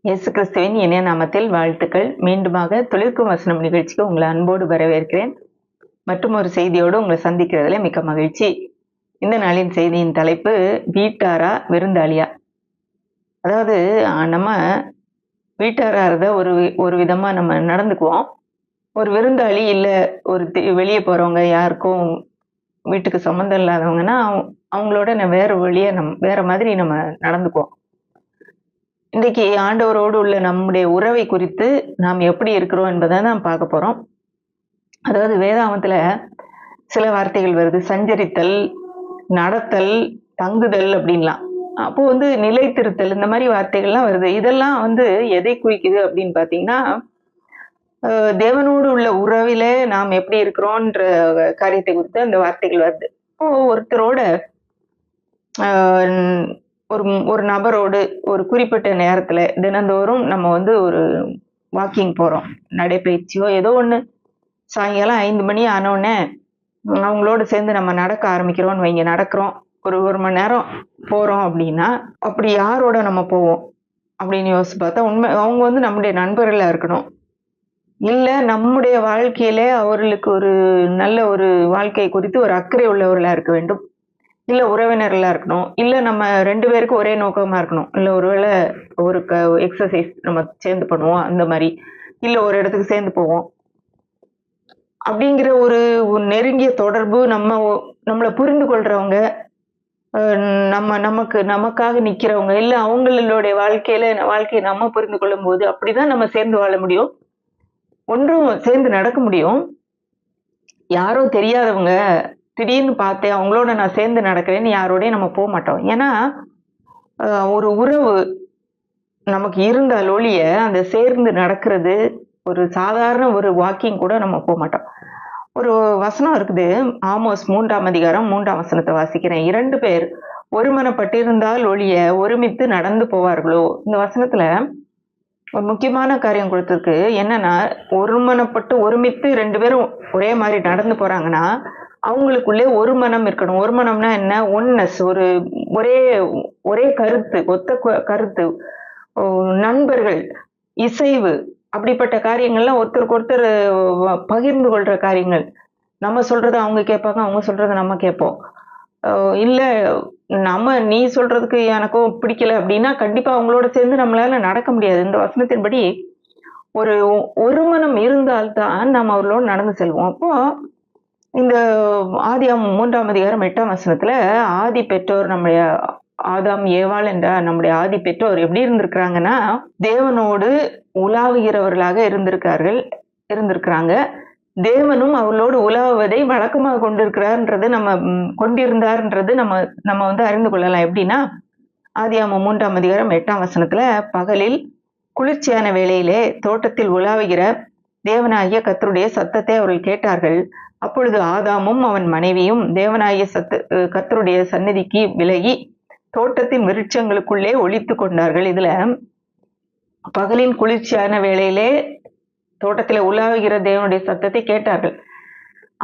இயேசு கிறிஸ்துவின் இனிய நாமத்தில் வாழ்த்துக்கள். மீண்டுமாக துளிர்க்கும் வசனம் நிகழ்ச்சிக்கு உங்களை அன்போடு வரவேற்கிறேன். மற்றும் ஒரு செய்தியோடு உங்களை சந்திக்கிறதுல மிக்க மகிழ்ச்சி. இந்த நாளின் செய்தியின் தலைப்பு வீட்டாரா விருந்தாளியா. அதாவது நம்ம வீட்டாரா இருந்த ஒரு விதமா நம்ம நடந்துக்குவோம். ஒரு விருந்தாளி இல்ல ஒரு வெளியே போறவங்க யாருக்கும் வீட்டுக்கு சம்மந்தம் இல்லாதவங்கன்னா அவங்களோட வேற மாதிரி நம்ம நடந்துக்குவோம். இன்றைக்கு ஆண்டவரோடு உள்ள நம்முடைய உறவை குறித்து நாம் எப்படி இருக்கிறோம் என்பதை தான் பார்க்க போறோம். அதாவது வேதாகமத்துல சில வார்த்தைகள் வருது. சஞ்சரித்தல், நடத்தல், தங்குதல் அப்படின்லாம். அப்போ நிலைத்திருத்தல் இந்த மாதிரி வார்த்தைகள்லாம் வருது. இதெல்லாம் எதை குறிக்குது அப்படின்னு பார்த்தீங்கன்னா, தேவனோடு உள்ள உறவிலே நாம் எப்படி இருக்கிறோன்ற காரியத்தை குறித்து அந்த வார்த்தைகள் வருது. இப்போ ஒருத்தரோட ஒரு ஒரு நபரோடு ஒரு குறிப்பிட்ட நேரத்துல தினந்தோறும் நம்ம ஒரு வாக்கிங் போறோம். நடைப்பயிற்சியோ ஏதோ ஒண்ணு. சாயங்காலம் 5 மணி ஆனோடனே அவங்களோட சேர்ந்து நம்ம நடக்க ஆரம்பிக்கிறோம்னு வைங்க. நடக்கிறோம். ஒரு மணி நேரம் போறோம் அப்படின்னா, அப்படி யாரோட நம்ம போவோம் அப்படின்னு யோசிச்சு பார்த்தா அவங்க நம்முடைய நண்பர்களா இருக்கணும். இல்ல நம்முடைய வாழ்க்கையிலே அவர்களுக்கு ஒரு நல்ல ஒரு வாழ்க்கை குறித்து ஒரு அக்கறை உள்ளவர்களா இருக்க வேண்டும். இல்ல உறவினர்களா இருக்கணும். இல்ல நம்ம 2 பேருக்கும் ஒரே நோக்கமா இருக்கணும். இல்ல ஒருவேளை ஒரு எக்ஸர்சைஸ் நம்ம சேர்ந்து பண்ணுவோம் அந்த மாதிரி. இல்ல ஒரு இடத்துக்கு சேர்ந்து போவோம். அப்படிங்கிற ஒரு நெருங்கிய தொடர்பு நம்மள புரிந்து கொள்றவங்க, நமக்காக நிக்கிறவங்க, இல்ல அவங்களுடைய வாழ்க்கையை நம்ம புரிந்து கொள்ளும்போது அப்படிதான் நம்ம சேர்ந்து வாழ முடியும். ஒன்றும் சேர்ந்து நடக்க முடியும். யாரோ தெரியாதவங்க திடீர்னு பார்த்தேன் அவங்களோட நான் சேர்ந்து நடக்கிறேன்னு யாரோடையும் நம்ம போக மாட்டோம். ஏன்னா ஒரு உறவு நமக்கு இருந்தால் ஒழிய அந்த சேர்ந்து நடக்கிறது ஒரு சாதாரண ஒரு வாக்கிங் கூட நம்ம போக மாட்டோம். ஒரு வசனம் இருக்குது. ஆமோஸ் 3ஆம் அதிகாரம் 3ஆம் வசனத்தை வாசிக்கிறேன். 2 பேர் ஒருமனப்பட்டிருந்தால் ஒழிய ஒருமித்து நடந்து போவார்களோ. இந்த வசனத்துல ஒரு முக்கியமான காரியம் கொடுத்திருக்கு. என்னன்னா, ஒருமனப்பட்டு ஒருமித்து 2 பேரும் ஒரே மாதிரி நடந்து போறாங்கன்னா அவங்களுக்குள்ளே ஒரு மனம் இருக்கணும். ஒரு மனம்னா என்ன? ஒன்னஸ், ஒரே கருத்து, ஒத்த கருத்து, நண்பர்கள், இசைவு, அப்படிப்பட்ட காரியங்கள்லாம் ஒருத்தருக்கு ஒருத்தர் பகிர்ந்து கொள்ற காரியங்கள். நம்ம சொல்றத அவங்க கேட்பாங்க, அவங்க சொல்றத நம்ம கேட்போம். இல்ல நீ சொல்றதுக்கு எனக்கும் பிடிக்கல அப்படின்னா கண்டிப்பா அவங்களோட சேர்ந்து நம்மளால நடக்க முடியாது. இந்த வசனத்தின்படி ஒரு மனம் இருந்தால்தான் நாம் அவர்களோடு நடந்து செல்வோம். அப்போ இந்த ஆதியாகமம் 3ஆம் அதிகாரம் 8ஆம் வசனத்துல ஆதி பெற்றோர் நம்முடைய ஆதாம் ஏவாள் என்ற நம்முடைய ஆதி பெற்றோர் எப்படி இருந்திருக்கிறாங்கன்னா, தேவனோடு உலாவுகிறவர்களாக இருந்திருக்கிறாங்க. தேவனும் அவர்களோடு உலாவுவதை வழக்கமாக கொண்டிருந்தார்ன்றது நம்ம அறிந்து கொள்ளலாம். எப்படின்னா, ஆதியாகமம் 3ஆம் அதிகாரம் 8ஆம் வசனத்துல பகலில் குளிர்ச்சியான வேளையிலே தோட்டத்தில் உலாவுகிற தேவனாகிய கர்த்தருடைய சத்தத்தை அவர்கள் கேட்டார்கள். அப்பொழுது ஆதாமும் அவன் மனைவியும் தேவனாகிய கர்த்தருடைய சந்நிதிக்கு விலகி தோட்டத்தின் விருட்சங்களுக்குள்ளே ஒளித்து கொண்டார்கள். இதுல பகலின் குளிர்ச்சியான வேளையிலே தோட்டத்துல உலாவுகிற தேவனுடைய சத்தத்தை கேட்டார்கள்.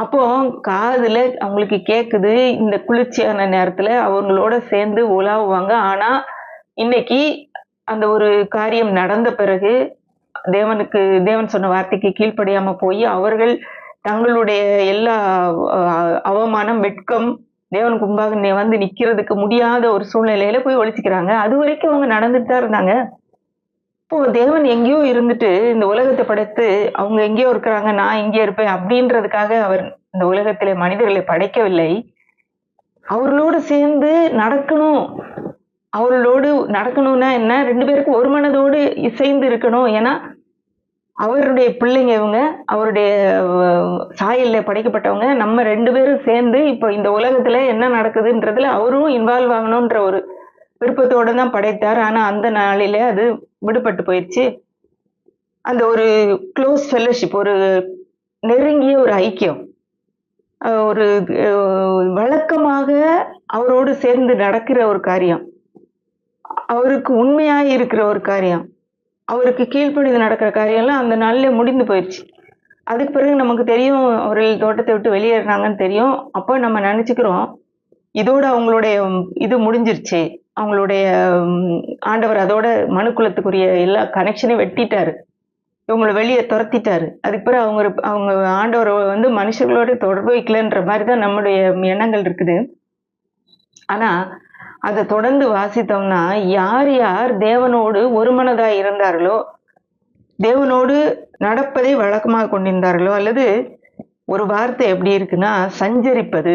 அப்போ காதுல அவங்களுக்கு கேக்குது. இந்த குளிர்ச்சியான நேரத்துல அவங்களோட சேர்ந்து உலாவுவாங்க. ஆனா இன்னைக்கு அந்த ஒரு காரியம் நடந்த பிறகு தேவன் சொன்ன வார்த்தைக்கு கீழ்ப்படியாம போய் அவர்கள் தங்களுடைய எல்லா அவமானம், வெட்கம், தேவனுக்கு முன்பாக நிக்கிறதுக்கு முடியாத ஒரு சூழ்நிலையில போய் ஒழிச்சுக்கிறாங்க. அது வரைக்கும் அவங்க நடந்துட்டு தான் இருந்தாங்க. இப்போ தேவன் எங்கேயோ இருந்துட்டு இந்த உலகத்தை படைத்து அவங்க எங்கேயோ இருக்கிறாங்க, நான் இங்கே இருப்பேன் அப்படின்றதுக்காக அவர் இந்த உலகத்திலே மனிதர்களை படைக்கவில்லை. அவர்களோடு சேர்ந்து நடக்கணும். அவர்களோடு நடக்கணும்னா என்ன? 2 பேருக்கும் ஒரு மனதோடு இசைந்து இருக்கணும். ஏன்னா அவருடைய பிள்ளைங்க இவங்க, அவருடைய சாயல்ல படைக்கப்பட்டவங்க. நம்ம 2 பேரும் சேர்ந்து இப்போ இந்த உலகத்துல என்ன நடக்குதுன்றதுல அவரும் இன்வால்வ் ஆகணும்ன்ற ஒரு விருப்பத்தோட தான் படைத்தார். ஆனா அந்த நாளிலே அது விடுபட்டு போயிடுச்சு. அந்த ஒரு க்ளோஸ் ஃபெல்லோஷிப், ஒரு நெருங்கிய ஒரு ஐக்கியம், ஒரு வழக்கமாக அவரோடு சேர்ந்து நடக்கிற ஒரு காரியம், அவருக்கு உண்மையாய் இருக்கிற ஒரு காரியம், அவருக்கு கீழ்ப்படிந்து நடக்கிற காரியம்லாம் அந்த நாள்ல முடிந்து போயிடுச்சு. அதுக்கு பிறகு நமக்கு தெரியும் அவர்கள் தோட்டத்தை விட்டு வெளியேறினாங்கன்னு தெரியும். அப்போ நம்ம நினைச்சுக்கிறோம், இதோட அவங்களுடைய இது முடிஞ்சிருச்சு. அவங்களுடைய ஆண்டவர் அதோட மனுக்குலத்துக்குரிய எல்லா கனெக்ஷனையும் வெட்டிட்டாரு. இவங்களை வெளியே துரத்திட்டாரு. அதுக்கு பிறகு அவங்க ஆண்டவர் வந்து மனுஷர்களோட தொடர்பு வைக்கலன்ற மாதிரி தான் நம்முடைய எண்ணங்கள் இருக்குது. ஆனா அதை தொடர்ந்து வாசித்தோம்னா, யார் யார் தேவனோடு ஒரு மனதாய் இருந்தார்களோ, தேவனோடு நடப்பதை வழக்கமாக கொண்டிருந்தார்களோ, அல்லது ஒரு வார்த்தை எப்படி இருக்குன்னா சஞ்சரிப்பது,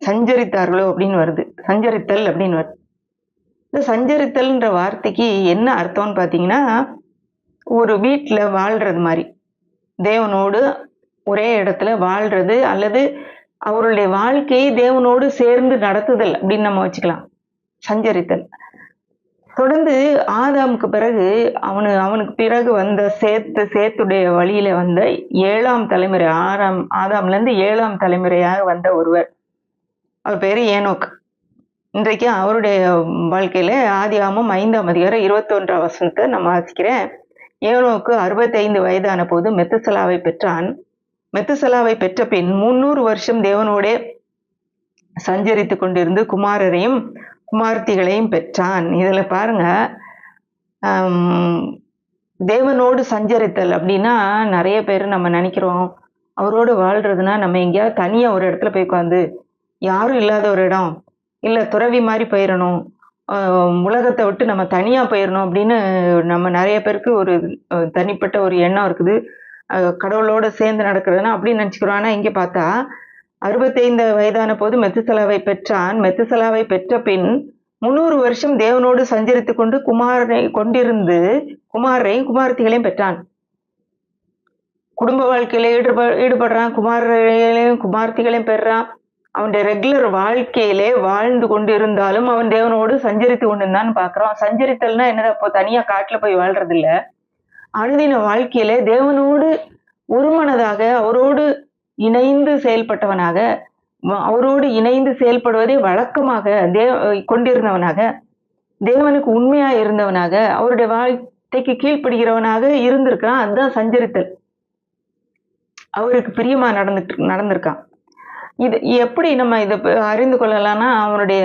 சஞ்சரித்தார்களோ அப்படின்னு வருது. சஞ்சரித்தல் அப்படின்னு வருது. இந்த சஞ்சரித்தல்ன்ற வார்த்தைக்கு என்ன அர்த்தம்னு பார்த்தீங்கன்னா, ஒரு வீட்டில் வாழ்றது மாதிரி, தேவனோடு ஒரே இடத்துல வாழ்றது, அல்லது அவருடைய வாழ்க்கையை தேவனோடு சேர்ந்து நடத்துதல் அப்படின்னு நம்ம வச்சுக்கலாம். சஞ்சரித்தல். தொடர்ந்து ஆதாமுக்கு பிறகு அவனுக்கு பிறகு வந்த சேத்துடைய வழியில வந்த 7ஆம் தலைமுறை, ஆதாம்ல இருந்து 7ஆம் தலைமுறையாக வந்த ஒருவர், அவர் பேரு ஏனோக். இன்றைக்கு அவருடைய வாழ்க்கையில ஆதியாகமம் 5ஆம் அதிகாரம் 21ஆம் வசனத்தை நான் வாசிக்கிறேன். ஏனோக்கு 65 வயதான போது மெத்துசலாவை பெற்றான். மெத்துசலாவை பெற்ற பின் 300 வருஷம் தேவனோடே சஞ்சரித்து கொண்டிருந்து குமாரரையும் குமார்த்திகளையும் பெற்றான். இதுல பாருங்க, தேவனோடு சஞ்சரித்தல் அப்படின்னா நிறைய பேர் நம்ம நினைக்கிறோம், அவரோடு வாழ்றதுன்னா நம்ம எங்கேயாவது தனியா ஒரு இடத்துல போய் உட்காந்து, யாரும் இல்லாத ஒரு இடம், இல்ல துறவி மாதிரி போயிடணும், உலகத்தை விட்டு நம்ம தனியா போயிடணும் அப்படின்னு நம்ம நிறைய பேருக்கு ஒரு தனிப்பட்ட ஒரு எண்ணம் இருக்குது. கடவுளோட சேர்ந்து நடக்கிறதுனா அப்படின்னு நினைச்சுக்கிறோம். ஆனா இங்க பார்த்தா 65 வயதான போது மெத்துசலாவை பெற்றான். மெத்துசலாவை பெற்ற பின் 300 வருஷம் தேவனோடு சஞ்சரித்து கொண்டு கொண்டிருந்து குமாரரையும் குமாரத்திகளையும் பெற்றான். குடும்ப வாழ்க்கையில ஈடுபடுறான், குமாரரையும் குமார்த்திகளையும் பெறான். அவனுடைய ரெகுலர் வாழ்க்கையிலே வாழ்ந்து கொண்டிருந்தாலும் அவன் தேவனோடு சஞ்சரித்து கொண்டிருந்தான்னு பாக்குறோம். சஞ்சரித்தல்னா என்னது? அப்போ தனியா காட்டுல போய் வாழ்றது இல்ல. அனுதின வாழ்க்கையில தேவனோடு ஒருமனதாக, அவரோடு இணைந்து செயல்பட்டவனாக, அவரோடு இணைந்து செயல்படுவதை வழக்கமாக கொண்டிருந்தவனாக, தேவனுக்கு உண்மையா இருந்தவனாக, அவருடைய வார்த்தைக்கு கீழ்ப்படுகிறவனாக இருந்திருக்கான். அதுதான் சஞ்சரித்தல். அவருக்கு பிரியமா நடந்திருக்கான். இது எப்படி நம்ம இதை அறிந்து கொள்ளலாம்னா, அவனுடைய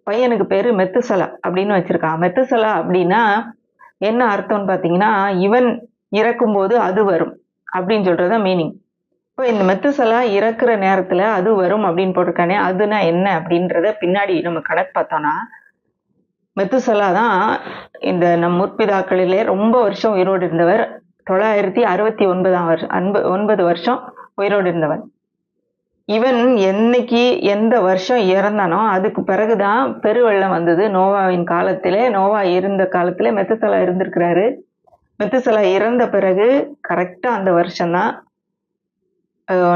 பையனுக்கு பேரு மெத்துசலா அப்படின்னு வச்சிருக்கான். மெத்துசலா அப்படின்னா என்ன அர்த்தம்னு பாத்தீங்கன்னா, இவன் இறக்கும்போது அது வரும் அப்படின்னு சொல்றதுதான் மீனிங். இப்போ இந்த மெத்துசலா இறக்குற நேரத்துல அது வரும் அப்படின்னு போட்டிருக்கானே, அதுனா என்ன அப்படின்றத பின்னாடி நம்ம கணக்கு பார்த்தோம்னா, மெத்துசலா தான் இந்த நம் முற்பிதாக்களிலே ரொம்ப வருஷம் உயிரோடு இருந்தவர். 969 வருஷம் உயிரோடு இருந்தவன். இவன் என்னைக்கு எந்த வருஷம் இறந்தானோ அதுக்கு பிறகுதான் பெருவெள்ளம் வந்தது. நோவாவின் காலத்திலே, நோவா இருந்த காலத்திலே மெத்துசலா இருந்திருக்கிறாரு. மெத்துசலா இறந்த பிறகு கரெக்டா அந்த வருஷம்தான்,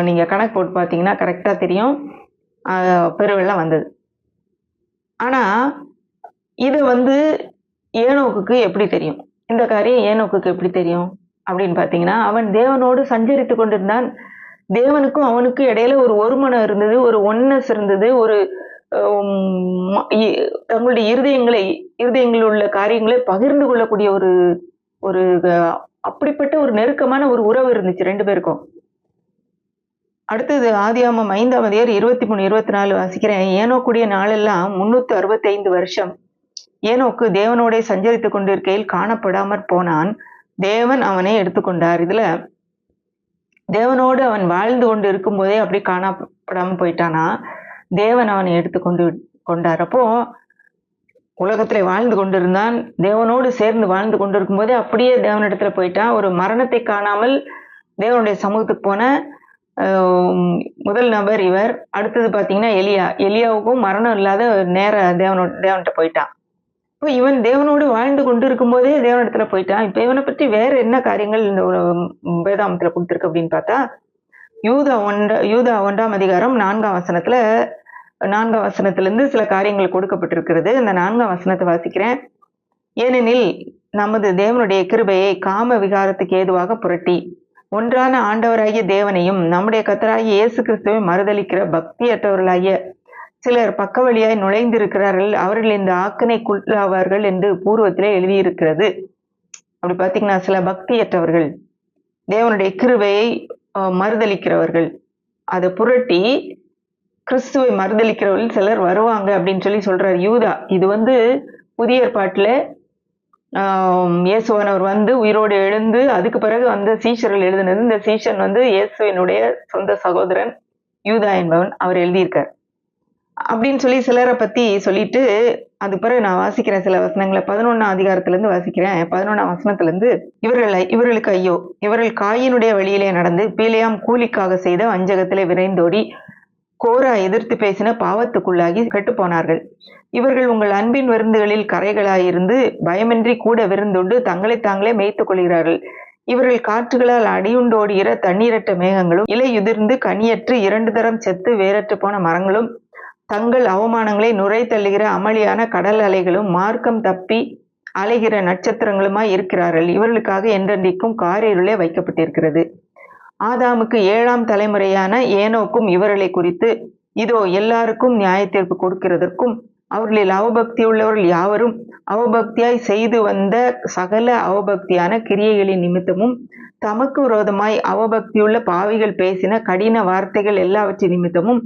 நீங்க கணக்கு போட்டு பார்த்தீங்கன்னா கரெக்டா தெரியும், பெருவெள்ளம் வந்தது. ஆனா இது ஏனோக்குக்கு எப்படி தெரியும்? இந்த காரியம் ஏனோக்குக்கு எப்படி தெரியும் அப்படின்னு பாத்தீங்கன்னா, அவன் தேவனோடு சஞ்சரித்து கொண்டிருந்தான். தேவனுக்கும் அவனுக்கும் இடையில ஒரு ஒருமனம் இருந்தது, ஒரு ஒன்னஸ் இருந்தது, ஒரு தங்களுடைய இருதயங்களில் உள்ள காரியங்களை பகிர்ந்து கொள்ளக்கூடிய ஒரு அப்படிப்பட்ட ஒரு நெருக்கமான ஒரு உறவு இருந்துச்சு ரெண்டு பேருக்கும். அடுத்தது ஆதியாகமம் 5ஆம் அதிகாரம் 23, 24 வாசிக்கிறேன். ஏனோக்குடைய நாளெல்லாம் 365 வருஷம். ஏனோக்கு தேவனோட சஞ்சரித்துக் கொண்டிருக்கையில் காணப்படாமற் போனான். தேவன் அவனை எடுத்துக்கொண்டார். இதுல தேவனோடு அவன் வாழ்ந்து கொண்டு இருக்கும் போதே அப்படி காணப்படாம போயிட்டானா, தேவன் அவனை கொண்டார். அப்போ உலகத்துல வாழ்ந்து கொண்டிருந்தான், தேவனோடு சேர்ந்து வாழ்ந்து கொண்டிருக்கும் போதே அப்படியே தேவனிடத்துல போயிட்டான். ஒரு மரணத்தை காணாமல் தேவனுடைய சமூகத்துக்கு போன முதல் நபர் இவர். அடுத்தது பாத்தீங்கன்னா எலியாவுக்கும் மரணம் இல்லாத நேர தேவன்கிட்ட போயிட்டான். இப்போ இவன் தேவனோடு வாழ்ந்து கொண்டு இருக்கும் போதே தேவனிடத்துல போயிட்டான். இப்ப இவனை பற்றி வேற என்ன காரியங்கள் இந்த வேதாமத்துல கொடுத்திருக்கு அப்படின்னு பார்த்தா, யூதா 1ஆம் அதிகாரம் 4ஆம் வசனத்துல 4ஆம் வசனத்திலிருந்து சில காரியங்கள் கொடுக்கப்பட்டிருக்கிறது. இந்த 4ஆம் வசனத்தை வாசிக்கிறேன். ஏனெனில் நமது தேவனுடைய கிருபையை காம விகாரத்துக்கு ஏதுவாக புரட்டி ஒன்றான ஆண்டவராகிய தேவனையும் நம்முடைய கர்த்தராகிய இயேசு கிறிஸ்துவை மறுதலிக்கிற பக்தியற்றவர்களாகிய சிலர் பக்க வழியாய் நுழைந்திருக்கிறார்கள், அவர்கள் இந்த ஆக்கினைக்குள்ளாவார்கள் என்று பூர்வத்திலே எழுதியிருக்கிறது. அப்படி பாத்தீங்கன்னா, சில பக்தியற்றவர்கள், தேவனுடைய கிருபையை மறுதலிக்கிறவர்கள், அதை புரட்டி கிறிஸ்துவை மறுதலிக்கிறவர்கள் சிலர் வருவாங்க அப்படின்னு சொல்லி சொல்றார் யூதா. இது வந்து புதிய ஏற்பாட்டுல இயேசுவானவர் வந்து உயிரோடு எழுந்து அதுக்கு பிறகு வந்து சீஷர்கள் எழுதினது. இந்த சீஷன் வந்து இயேசுவினுடைய சொந்த சகோதரன் யூதா என்பவன் அவர் எழுதியிருக்கார் அப்படின்னு சொல்லி சிலரை பத்தி சொல்லிட்டு அது பிறகு நான் வாசிக்கிறேன் சில வசனங்களை. 11ஆம் அதிகாரத்துல இருந்து வாசிக்கிறேன். 11ஆம் வசனத்துல இருந்து, இவர்களுக்கு ஐயோ, இவர்கள் காயினுடைய வழியிலே நடந்து பீலேயாம் கூலிக்காக செய்த வஞ்சகத்திலே விரைந்தோடி கோரா எதிர்த்து பேசின பாவத்துக்குள்ளாகி கெட்டு போனார்கள். இவர்கள் உங்கள் அன்பின் விருந்துகளில் கரைகளாயிருந்து பயமின்றி கூட விருந்துண்டு தங்களை தாங்களே மேய்த்துக் கொள்கிறார்கள். இவர்கள் காற்றுகளால் அடியுண்டோடுகிற தண்ணீரற்ற மேகங்களும் இலையுதிர்ந்து கனியற்று 2 தரம் செத்து வேரற்று போன மரங்களும் தங்கள் அவமானங்களை நுரை தள்ளுகிற அமளியான கடல் அலைகளும் மார்க்கம் தப்பி அலைகிற நட்சத்திரங்களுமாய் இருக்கிறார்கள். இவர்களுக்காக என்றென்றைக்கும் காரிருளே வைக்கப்பட்டிருக்கிறது. ஆதாமுக்கு 7ஆம் தலைமுறையான ஏனோக்கும் இவர்களை குறித்து, இதோ எல்லாருக்கும் நியாயத்தீர்ப்பு கொடுக்கிறதற்கும் அவர்களில் அவபக்தி உள்ளவர்கள் யாவரும் அவபக்தியாய் செய்து வந்த சகல அவபக்தியான கிரியைகளின் நிமித்தமும் தமக்கு விரோதமாய் அவபக்தியுள்ள பாவிகள் பேசின கடின வார்த்தைகள் எல்லாவற்றின் நிமித்தமும்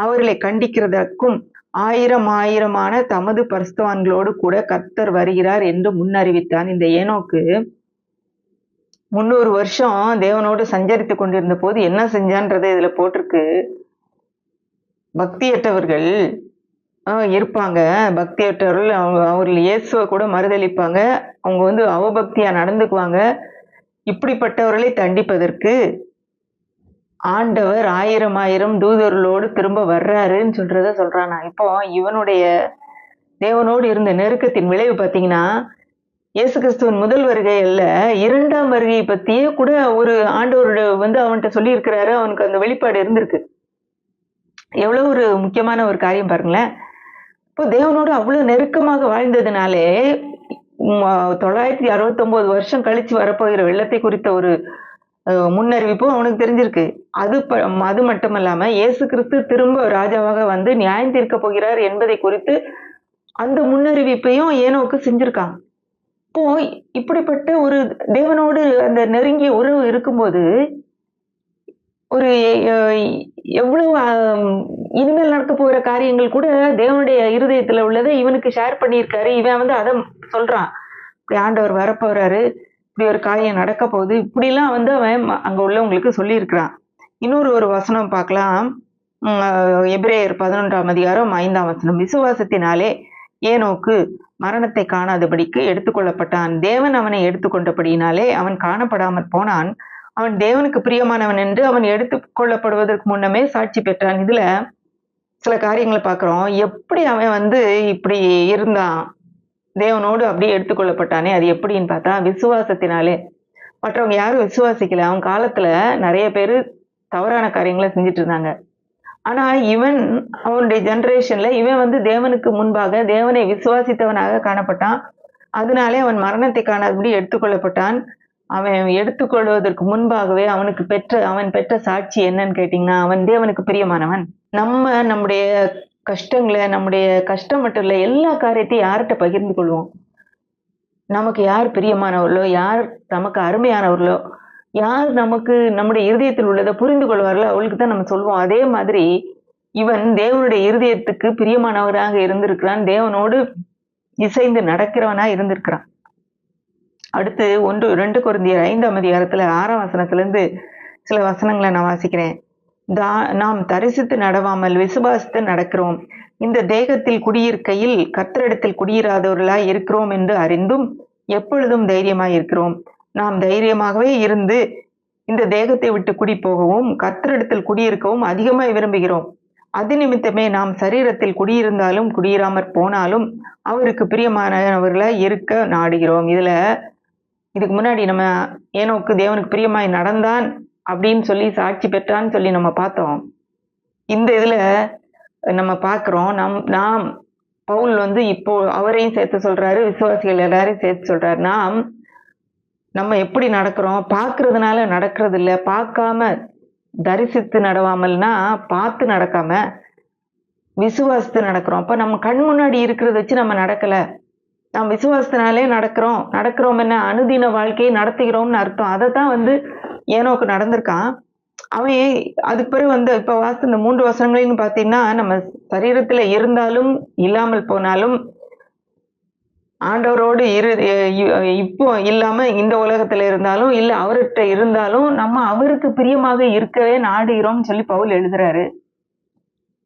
அவர்களை கண்டிக்கிறதற்கும் ஆயிரமான தமது பரிசுத்தவான்களோடு கூட கர்த்தர் வருகிறார் என்று முன்னறிவித்தான். இந்த ஏனோக்கு 300 வருஷம் தேவனோடு சஞ்சரித்து கொண்டிருந்த போது என்ன செஞ்சான்றது இதுல போட்டிருக்கு. பக்தியற்றவர்கள் இருப்பாங்க. பக்தியற்றவர்கள் அவர்கள் இயேசுவை கூட மறுதலிப்பாங்க. அவங்க வந்து அவபக்தியா நடந்துக்குவாங்க. இப்படிப்பட்டவர்களை தண்டிப்பதற்கு ஆண்டவர் 1000 தூதர்களோடு திரும்ப வர்றாருன்னு சொல்றானா. இப்போ இவனுடைய தேவனோடு இருந்த நெருக்கத்தின் விளைவு பார்த்தீங்கன்னா, இயேசு கிறிஸ்துவின் முதல் வருகை அல்ல, 2ஆம் வருகையை பத்தியே கூட ஒரு ஆண்டவரோட வந்து அவன்கிட்ட சொல்லி இருக்கிறாரு. அவனுக்கு அந்த வெளிப்பாடு இருந்திருக்கு. எவ்வளவு ஒரு முக்கியமான ஒரு காரியம் பாருங்களேன். இப்போ தேவனோடு அவ்வளவு நெருக்கமாக வாழ்ந்ததுனாலே 969 வருஷம் கழிச்சு வரப்போகிற வெள்ளத்தை குறித்த ஒரு முன்னறிவிப்பும் அவனுக்கு தெரிஞ்சிருக்கு. அது மட்டுமல்லாம இயேசு கிறிஸ்து திரும்ப ராஜாவாக வந்து நியாயம் தீர்க்க போகிறார் என்பதை குறித்து அந்த முன்னறிவிப்பையும் ஏனோக்கு செஞ்சிருக்காங்க. இப்போ இப்படிப்பட்ட ஒரு தேவனோடு அந்த நெருங்கிய உறவு இருக்கும்போது ஒரு எவ்வளவு இனிமேல் நடக்க போகிற காரியங்கள் கூட தேவனுடைய இருதயத்துல உள்ளதை இவனுக்கு ஷேர் பண்ணியிருக்காரு. இவன் வந்து அதை சொல்றான், இப்படி ஆண்டவர் வரப்போறாரு, இப்படி ஒரு காரியம் நடக்க போகுது, இப்படிலாம் வந்து அவன் அங்க உள்ளவங்களுக்கு சொல்லியிருக்கிறான். இன்னொரு வசனம் பார்க்கலாம். எபிரேயர் 11ஆம் அதிகாரம் 5ஆம் வசனம். விசுவாசத்தினாலே ஏனோக்கு மரணத்தை காணாதபடிக்கு எடுத்துக்கொள்ளப்பட்டான். தேவன் அவனை எடுத்துக்கொண்டபடியினாலே அவன் காணப்படாமற் போனான். அவன் தேவனுக்கு பிரியமானவன் என்று அவன் எடுத்துக்கொள்ளப்படுவதற்கு முன்னமே சாட்சி பெற்றான். இதுல சில காரியங்களை பார்க்கிறோம். எப்படி அவன் வந்து இப்படி இருந்தான், தேவனோடு அப்படியே எடுத்துக்கொள்ளப்பட்டானே, அது எப்படின்னு பார்த்தா விசுவாசத்தினாலே. மற்றவங்க யாரும் விசுவாசிக்கல. அவன் காலத்துல நிறைய பேரு தவறான காரியங்களை செஞ்சுட்டு இருந்தாங்க. ஆனா இவன் அவனுடைய ஜெனரேஷன்ல இவன் வந்து தேவனுக்கு முன்பாக தேவனை விசுவாசித்தவனாக காணப்பட்டான். அதனாலே அவன் மரணத்தை காணாதபடி எடுத்துக்கொள்ளப்பட்டான். அவன் எடுத்துக்கொள்வதற்கு முன்பாகவே அவன் பெற்ற சாட்சி என்னன்னு கேட்டீங்கன்னா, அவன் தேவனுக்கு பிரியமானவன். நம்முடைய கஷ்டங்களை, நம்முடைய கஷ்டம் மட்டும் இல்ல, எல்லா காரியத்தையும் யார்கிட்ட பகிர்ந்து கொள்வோம்? நமக்கு யார் பிரியமானவர்களோ, யார் நமக்கு அருமையானவர்களோ, யார் நமக்கு நம்முடைய இருதயத்தில் உள்ளதை புரிந்து கொள்வார்களோ அவளுக்கு தான் நம்ம சொல்லுவோம். அதே மாதிரி இவன் தேவனுடைய இருதயத்துக்கு பிரியமானவராக இருந்திருக்கிறான். தேவனோடு இசைந்து நடக்கிறவனா இருந்திருக்கிறான். அடுத்து 2 கொரிந்தியர் 5ஆம் அதிகாரத்துல 6ஆம் வசனத்துல இருந்து சில வசனங்களை நான் வாசிக்கிறேன். நாம் தரிசித்து நடவாமல் விசுவாசித்து நடக்கிறோம். இந்த தேகத்தில் குடியிருக்கையில் கர்த்தரிடத்தில் குடியிராதவர்களாய் இருக்கிறோம் என்று அறிந்தும் எப்பொழுதும் தைரியமாய் இருக்கிறோம். நாம் தைரியமாகவே இருந்து இந்த தேகத்தை விட்டு குடி போகவும் கர்த்தரிடத்தில் குடியிருக்கவும் அதிகமாய் விரும்புகிறோம். அது நிமித்தமே நாம் சரீரத்தில் குடியிருந்தாலும் குடியிராமற் போனாலும் அவருக்கு பிரியமானவர்களாய் இருக்க நாடுகிறோம். இதுக்கு முன்னாடி நம்ம ஏனோக்கு தேவனுக்கு பிரியமாய் நடந்தான் அப்படின்னு சொல்லி சாட்சி பெற்றான்னு சொல்லி நம்ம பார்த்தோம். இந்த இதுல நம்ம பார்க்கிறோம், நாம் பவுல் வந்து இப்போ அவரையும் சேர்த்து சொல்றாரு, விசுவாசிகள் எல்லாரையும் சேர்த்து சொல்றாரு. நம்ம எப்படி நடக்கிறோம்? பார்க்கறதுனால நடக்கிறது இல்ல. பார்க்காம தரிசித்து நடவாமல்னா பார்த்து நடக்காம விசுவாசித்து நடக்கிறோம். அப்ப நம்ம கண் முன்னாடி இருக்கிறத வச்சு நம்ம நடக்கல. நாம் விசுவாசத்தினாலே நடக்கிறோம் என்ன, அனுதின வாழ்க்கையை நடத்துகிறோம்னு அர்த்தம். அதைத்தான் வந்து ஏனோக்கு நடந்திருக்கான். அவன் அதுக்கு பிறகு வந்து இப்ப வாசித்த இந்த 3 வசனங்களையும் பார்த்தீங்கன்னா, நம்ம சரீரத்துல இருந்தாலும், இல்லாமல் போனாலும், ஆண்டவரோடு இப்போ இல்லாம இந்த உலகத்துல இருந்தாலும், இல்ல அவர்ட்ட இருந்தாலும், நம்ம அவருக்கு பிரியமாக இருக்கவே நாடுகிறோம்னு சொல்லி பவுல் எழுதுறாரு.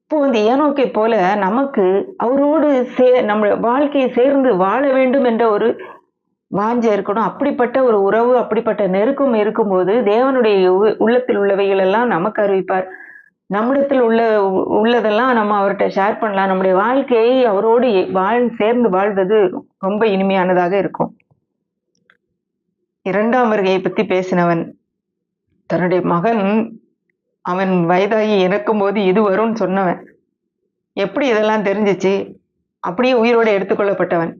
இப்போ வந்து ஏனோக்கை போல நமக்கு அவரோடு நம்ம வாழ்க்கையை சேர்ந்து வாழ வேண்டும் என்ற ஒரு வாஞ்சை இருக்கணும். அப்படிப்பட்ட ஒரு உறவு, அப்படிப்பட்ட நெருக்கம் இருக்கும்போது, தேவனுடைய உள்ளத்தில் உள்ளவைகள் எல்லாம் நமக்கு அறிவிப்பார். நம்மிடத்தில் உள்ளதெல்லாம் நம்ம அவர்ட்ட ஷேர் பண்ணலாம். நம்முடைய வாழ்க்கையை அவரோடு சேர்ந்து வாழ்வது ரொம்ப இனிமையானதாக இருக்கும். 2ஆம் வருகையை பத்தி பேசினவன், தன்னுடைய மகன் அவன் வயதாகி இறக்கும்போது இது வரும்னு சொன்னவன். எப்படி இதெல்லாம் தெரிஞ்சுச்சு? அப்படியே உயிரோடு எடுத்துக்கொள்ளப்பட்டவன்.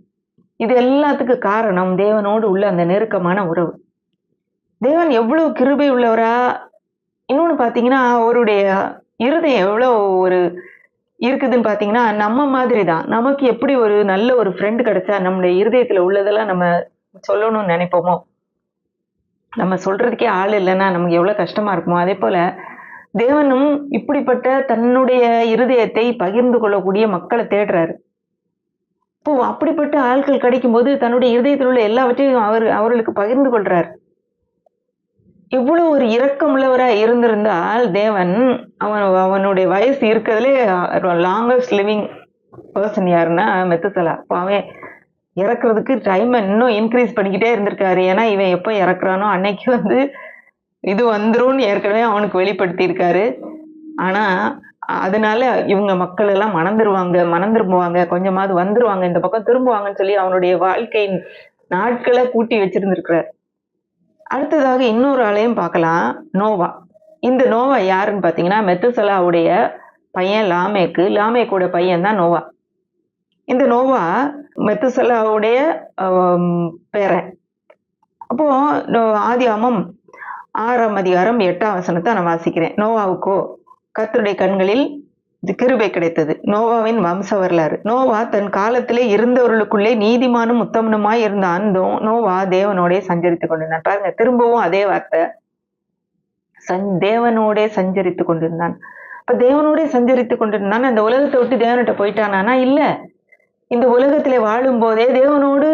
இது எல்லாத்துக்கும் காரணம் தேவனோடு உள்ள அந்த நெருக்கமான உறவு. தேவன் எவ்வளவு கிருபை உள்ளவரா, இன்னொன்னு பாத்தீங்கன்னா, அவருடைய இருதயம் எவ்வளவு ஒரு இருக்குதுன்னு பாத்தீங்கன்னா, நம்ம மாதிரி தான். நமக்கு எப்படி ஒரு நல்ல ஒரு ஃப்ரெண்ட் கிடைச்சா, நம்முடைய இருதயத்துல உள்ளதெல்லாம் நம்ம சொல்லணும்னு நினைப்போமோ, நம்ம சொல்றதுக்கே ஆள் இல்லைன்னா நமக்கு எவ்வளவு கஷ்டமா இருக்குமோ, அதே போல தேவனும் இப்படிப்பட்ட தன்னுடைய இருதயத்தை பகிர்ந்து கொள்ளக்கூடிய மக்களை தேடுறாரு. இப்போ அப்படிப்பட்ட ஆட்கள் கிடைக்கும்போது தன்னுடைய இருதயத்தில் உள்ள எல்லாவற்றையும் அவர்களுக்கு பகிர்ந்து கொள்றார். இவ்வளவு ஒரு இரக்கம் உள்ளவரா இருந்திருந்தால் தேவன் அவனுடைய வயசு இருக்கிறதுலே லாங்கஸ்ட் லிவிங் பர்சன் யாருன்னா மெத்துசலா. இப்போ அவன் இறக்குறதுக்கு டைம் இன்னும் இன்க்ரீஸ் பண்ணிக்கிட்டே இருந்திருக்காரு. ஏன்னா இவன் எப்போ இறக்குறானோ அன்னைக்கு வந்து இது வந்துரும்னு ஏற்கனவே அவனுக்கு வெளிப்படுத்தி இருக்காரு. ஆனா அதனால இவங்க மக்கள் எல்லாம் மனம் திரும்புவாங்க, கொஞ்சமாவது வந்துருவாங்க, இந்த பக்கம் திரும்புவாங்கன்னு சொல்லி அவனுடைய வாழ்க்கையின் நாட்களை கூட்டி வச்சிருந்திருக்கிறார். அடுத்ததாக இன்னொரு ஆளையும் பார்க்கலாம், நோவா. இந்த நோவா யாருன்னு பாத்தீங்கன்னா, மெத்துசலாவுடைய பையன் லாமேக்கு, லாமேக்கோட பையன் தான் நோவா. இந்த நோவா மெத்துசலாவுடைய பேரன். அப்போ ஆதியாகமம் 6ஆம் அதிகாரம் 8ஆம் வசனத்தை நான் வாசிக்கிறேன். நோவாவுக்கோ கர்த்தருடைய கண்களில் கிருபை கிடைத்தது. நோவாவின் வம்ச வரலாறு. நோவா தன் காலத்திலே இருந்தவர்களுக்குள்ளே நீதிமானும் உத்தமனுமாய் இருந்தான். நோவா தேவனோடே சஞ்சரித்துக் கொண்டிருந்தான். பாருங்க, திரும்பவும் அதே வார்த்தை, தேவனோடே சஞ்சரித்துக் கொண்டிருந்தான். அப்ப தேவனோடே சஞ்சரித்துக் கொண்டிருந்தான். அந்த உலகத்தை விட்டு தேவன்கிட்ட போயிட்டானா? இல்ல. இந்த உலகத்திலே வாழும் போதே தேவனோடு